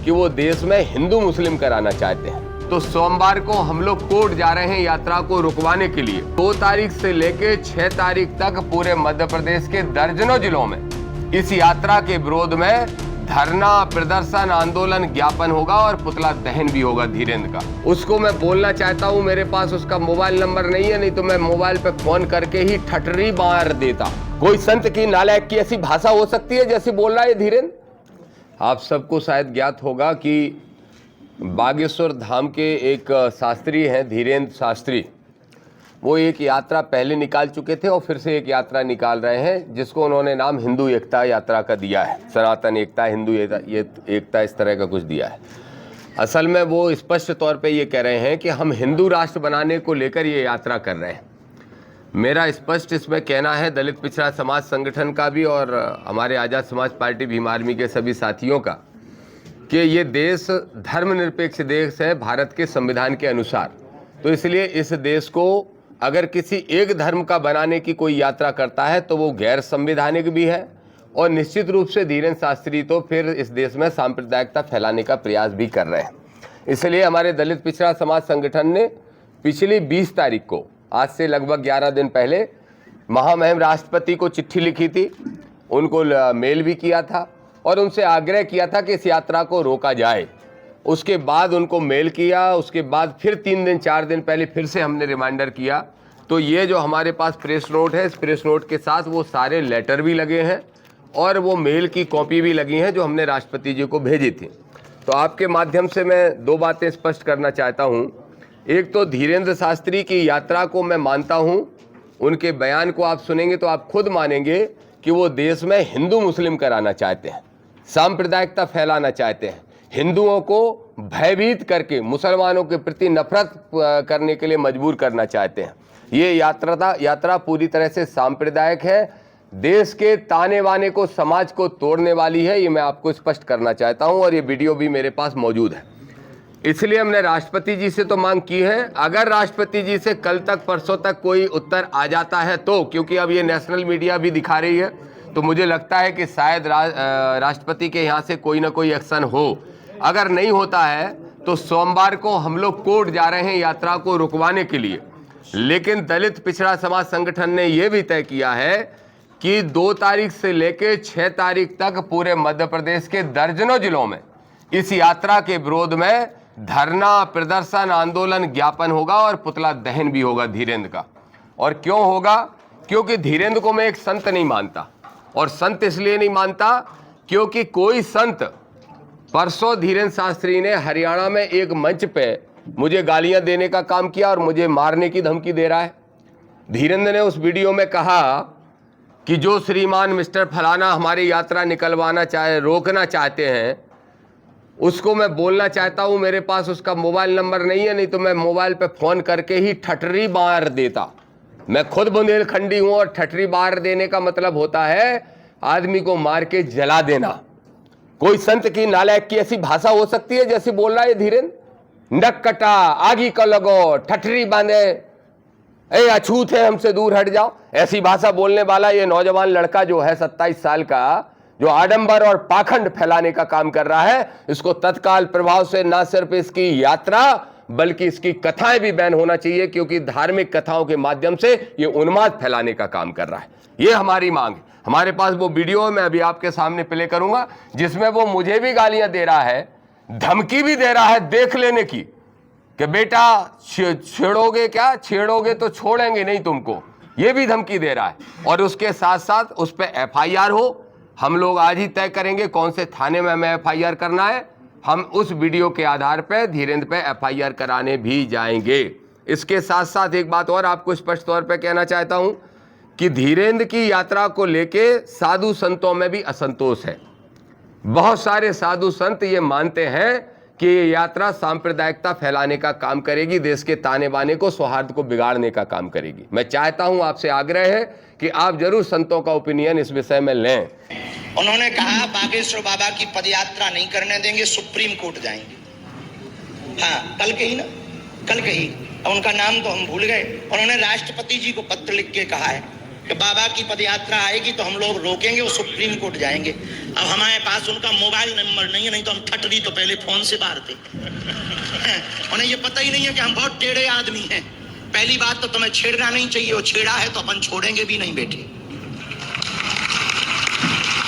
कि वो देश में हिंदू मुस्लिम कराना चाहते हैं। तो सोमवार को हम लोग कोर्ट जा रहे हैं यात्रा को रुकवाने के लिए। 2 तारीख से लेके 6 तारीख तक पूरे मध्य प्रदेश के दर्जनों जिलों में इस यात्रा के विरोध में धरना, प्रदर्शन, आंदोलन, ज्ञापन होगा और पुतला दहन भी होगा धीरेन्द्र का। उसको मैं बोलना चाहता हूं, मेरे पास उसका मोबाइल नंबर नहीं है, नहीं तो मैं मोबाइल पे फोन करके ही ठटरी मार देता। कोई संत की, नालायक की ऐसी भाषा हो सकती है जैसे बोल रहा है धीरेन्द्र? आप सबको शायद ज्ञात होगा कि बागेश्वर धाम के एक शास्त्री हैं, धीरेन्द्र शास्त्री, वो एक यात्रा पहले निकाल चुके थे और फिर से एक यात्रा निकाल रहे हैं जिसको उन्होंने नाम हिंदू एकता यात्रा का दिया है। सनातन एकता, हिंदू एकता, इस तरह का कुछ दिया है। असल में वो स्पष्ट तौर पे ये कह रहे हैं कि हम हिंदू राष्ट्र बनाने को लेकर ये यात्रा कर रहे हैं। मेरा स्पष्ट इसमें कहना है, दलित पिछड़ा समाज संगठन का भी और हमारे आज़ाद समाज पार्टी भीम आर्मी के सभी साथियों का, कि ये देश धर्मनिरपेक्ष देश है भारत के संविधान के अनुसार। तो इसलिए इस देश को अगर किसी एक धर्म का बनाने की कोई यात्रा करता है तो वो गैर संवैधानिक भी है और निश्चित रूप से धीरेन्द्र शास्त्री तो फिर इस देश में सांप्रदायिकता फैलाने का प्रयास भी कर रहे हैं। इसलिए हमारे दलित पिछड़ा समाज संगठन ने पिछली 20 तारीख को, आज से लगभग 11 दिन पहले, महामहिम राष्ट्रपति को चिट्ठी लिखी थी, उनको मेल भी किया था और उनसे आग्रह किया था कि इस यात्रा को रोका जाए। उसके बाद उनको मेल किया, उसके बाद फिर 3 दिन 4 दिन पहले फिर से हमने रिमाइंडर किया। तो ये जो हमारे पास प्रेस नोट है, इस प्रेस नोट के साथ वो सारे लेटर भी लगे हैं और वो मेल की कॉपी भी लगी हैं जो हमने राष्ट्रपति जी को भेजी थी। तो आपके माध्यम से मैं 2 बातें स्पष्ट करना चाहता हूँ। एक तो धीरेन्द्र शास्त्री की यात्रा को मैं मानता हूँ, उनके बयान को आप सुनेंगे तो आप खुद मानेंगे कि वो देश में हिंदू मुस्लिम कराना चाहते हैं, सांप्रदायिकता फैलाना चाहते हैं, हिंदुओं को भयभीत करके मुसलमानों के प्रति नफरत करने के लिए मजबूर करना चाहते हैं। ये यात्रा पूरी तरह से सांप्रदायिक है, देश के ताने बाने को, समाज को तोड़ने वाली है। ये मैं आपको स्पष्ट करना चाहता हूं और ये वीडियो भी मेरे पास मौजूद है। इसलिए हमने राष्ट्रपति जी से तो मांग की है। अगर राष्ट्रपति जी से कल तक, परसों तक कोई उत्तर आ जाता है तो, क्योंकि अब ये नेशनल मीडिया भी दिखा रही है, तो मुझे लगता है कि शायद राष्ट्रपति के यहाँ से कोई ना कोई एक्शन हो। अगर नहीं होता है तो सोमवार को हम लोग कोर्ट जा रहे हैं यात्रा को रुकवाने के लिए। लेकिन दलित पिछड़ा समाज संगठन ने यह भी तय किया है कि 2 तारीख से लेके 6 तारीख तक पूरे मध्य प्रदेश के दर्जनों जिलों में इस यात्रा के विरोध में धरना, प्रदर्शन, आंदोलन, ज्ञापन होगा और पुतला दहन भी होगा धीरेन्द्र का। और क्यों होगा? क्योंकि धीरेन्द्र को मैं एक संत नहीं मानता, और संत इसलिए नहीं मानता क्योंकि कोई संत, परसों धीरेन्द्र शास्त्री ने हरियाणा में एक मंच पे मुझे गालियां देने का काम किया और मुझे मारने की धमकी दे रहा है। धीरेन्द्र ने उस वीडियो में कहा कि जो श्रीमान मिस्टर फलाना हमारी यात्रा रोकना चाहते हैं, उसको मैं बोलना चाहता हूं, मेरे पास उसका मोबाइल नंबर नहीं है, नहीं तो मैं मोबाइल पे फोन करके ही ठटरी मार देता। मैं खुद बुंदेलखंडी हूं और ठटरी मार देने का मतलब होता है आदमी को मार के जला देना। कोई संत की, नालायक की ऐसी भाषा हो सकती है जैसे बोल रहा है धीरेन्द्र? नक कटा, आगी का लगो, ठटरी बांधे, ए अछूत है, हमसे दूर हट जाओ, ऐसी भाषा बोलने वाला ये नौजवान लड़का जो है 27 साल का, जो आडंबर और पाखंड फैलाने का काम कर रहा है, इसको तत्काल प्रभाव से न सिर्फ इसकी यात्रा बल्कि इसकी कथाएं भी बैन होना चाहिए, क्योंकि धार्मिक कथाओं के माध्यम से ये उन्माद फैलाने का काम कर रहा है। ये हमारी मांग है। हमारे पास वो वीडियो मैं अभी आपके सामने प्ले करूंगा जिसमें वो मुझे भी गालियां दे रहा है, धमकी भी दे रहा है देख लेने की, कि बेटा छेड़ोगे क्या, छेड़ोगे तो छोड़ेंगे नहीं तुमको, ये भी धमकी दे रहा है। और उसके साथ साथ उस पर FIR हो। हम लोग आज ही तय करेंगे कौन से थाने में हमें FIR करना है। हम उस वीडियो के आधार पर धीरेन्द्र पे FIR कराने भी जाएंगे। इसके साथ साथ एक बात और आपको स्पष्ट तौर पर कहना चाहता हूं कि धीरेन्द्र की यात्रा को लेके साधु संतों में भी असंतोष है। बहुत सारे साधु संत ये मानते हैं कि ये यात्रा सांप्रदायिकता फैलाने का काम करेगी, देश के ताने बाने को, सौहार्द को बिगाड़ने का काम करेगी। मैं चाहता हूं, आपसे आग्रह है कि आप जरूर संतों का ओपिनियन इस विषय में लें। उन्होंने कहा बागेश्वर बाबा की पदयात्रा नहीं करने देंगे, सुप्रीम कोर्ट जाएंगे। हाँ, कल कही, उनका नाम तो हम भूल गए। उन्होंने राष्ट्रपति जी को पत्र लिख के कहा है कि बाबा की पदयात्रा आएगी तो हम लोग रोकेंगे, वो सुप्रीम कोर्ट जाएंगे। अब हमारे पास उनका मोबाइल नंबर नहीं है, नहीं तो हम ठटरी तो पहले फोन से मारते। उन्हें ये पता ही नहीं है कि हम बहुत टेढ़े आदमी हैं। पहली बात तो तुम्हें छेड़ना नहीं चाहिए, वो छेड़ा है तो अपन छोड़ेंगे भी नहीं बेटे।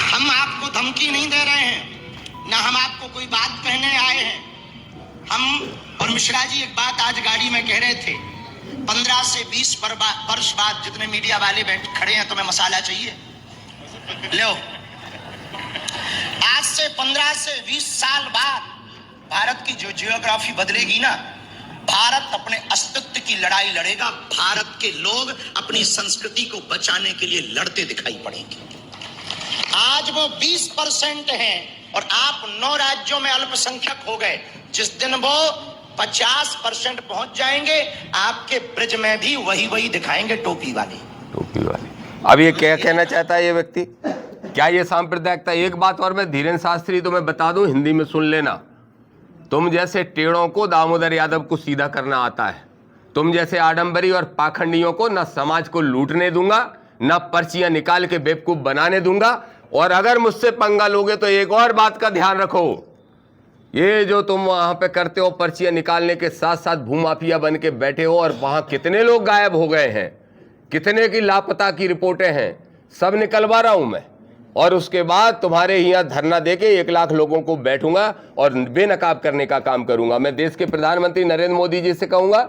हम आपको धमकी नहीं दे रहे हैं, ना हम आपको कोई बात कहने आए हैं। हम और मिश्रा जी एक बात आज गाड़ी में कह रहे थे, 15 से 20 वर्ष बाद जितने मीडिया वाले बैठ खड़े हैं, तुम्हें मसाला चाहिए लो। आज से 15 से 20 साल बाद भारत की जो जियोग्राफी बदलेगी ना, भारत अपने अस्तित्व की लड़ाई लड़ेगा। भारत के लोग अपनी संस्कृति को बचाने के लिए लड़ते दिखाई पड़ेंगे। आज वो 20% हैं और आप 9 राज्यों में अल्पसंख्यक हो गए। जिस दिन वो 50% पहुंच जाएंगे, आपके ब्रिज में भी वही दिखाएंगे टोपी वाले। अब ये क्या कहना चाहता है ये व्यक्ति? क्या ये सांप्रदायिकता? एक बात और मैं धीरेन्द्र शास्त्री तुम्हें बता दूं, हिंदी में सुन लेना। तुम जैसे टेढ़ों को दामोदर यादव को सीधा करना आता है। तुम जैसे आडंबरी और पाखंडियों को न समाज को लूटने दूंगा, न पर्चियां निकाल के बेवकूफ बनाने दूंगा। और अगर मुझसे पंगा लोगे तो एक और बात का ध्यान रखो, ये जो तुम वहां पे करते हो, पर्चियां निकालने के साथ साथ भूमाफिया बन के बैठे हो, और वहां कितने लोग गायब हो गए हैं, कितने की लापता की रिपोर्टें हैं, सब निकलवा रहा हूं मैं। और उसके बाद तुम्हारे यहाँ धरना देके 1 लाख लोगों को बैठूंगा और बेनकाब करने का काम करूंगा। मैं देश के प्रधानमंत्री नरेंद्र मोदी जी से कहूंगा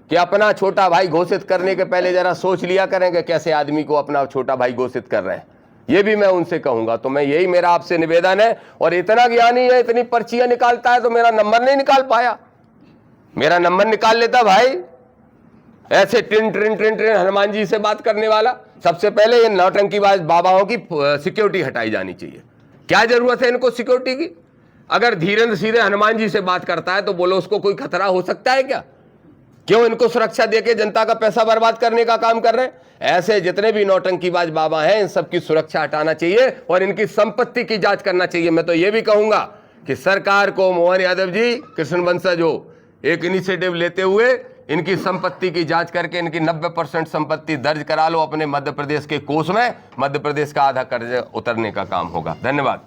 कि अपना छोटा भाई घोषित करने के पहले जरा सोच लिया करेंगे कैसे आदमी को अपना छोटा भाई घोषित कर रहे हैं। ये भी मैं उनसे कहूंगा। तो मैं यही मेरा आपसे निवेदन है। और इतना ज्ञानी है, इतनी पर्चियां निकालता है, तो मेरा नंबर नहीं निकाल पाया। मेरा नंबर निकाल लेता भाई। ऐसे ट्रिन ट्रिन ट्रिन ट्रिन हनुमान जी से बात करने वाला। सबसे पहले ये नौटंकीबाज बाबाओं की सिक्योरिटी हटाई जानी चाहिए। क्या जरूरत है इनको सिक्योरिटी की? अगर धीरेन्द्र सीधे हनुमान जी से बात करता है तो बोलो उसको कोई खतरा हो सकता है क्या? क्यों इनको सुरक्षा देके जनता का पैसा बर्बाद करने का काम कर रहे हैं? ऐसे जितने भी नौटंकीबाज बाबा हैं, इन सबकी सुरक्षा हटाना चाहिए और इनकी संपत्ति की जांच करना चाहिए। मैं तो ये भी कहूंगा कि सरकार को मोहन यादव जी, कृष्ण वंशज हो, एक इनिशिएटिव लेते हुए इनकी संपत्ति की जांच करके इनकी 90% संपत्ति दर्ज करा लो अपने मध्य प्रदेश के कोष में। मध्य प्रदेश का आधा कर्ज उतरने का काम होगा। धन्यवाद।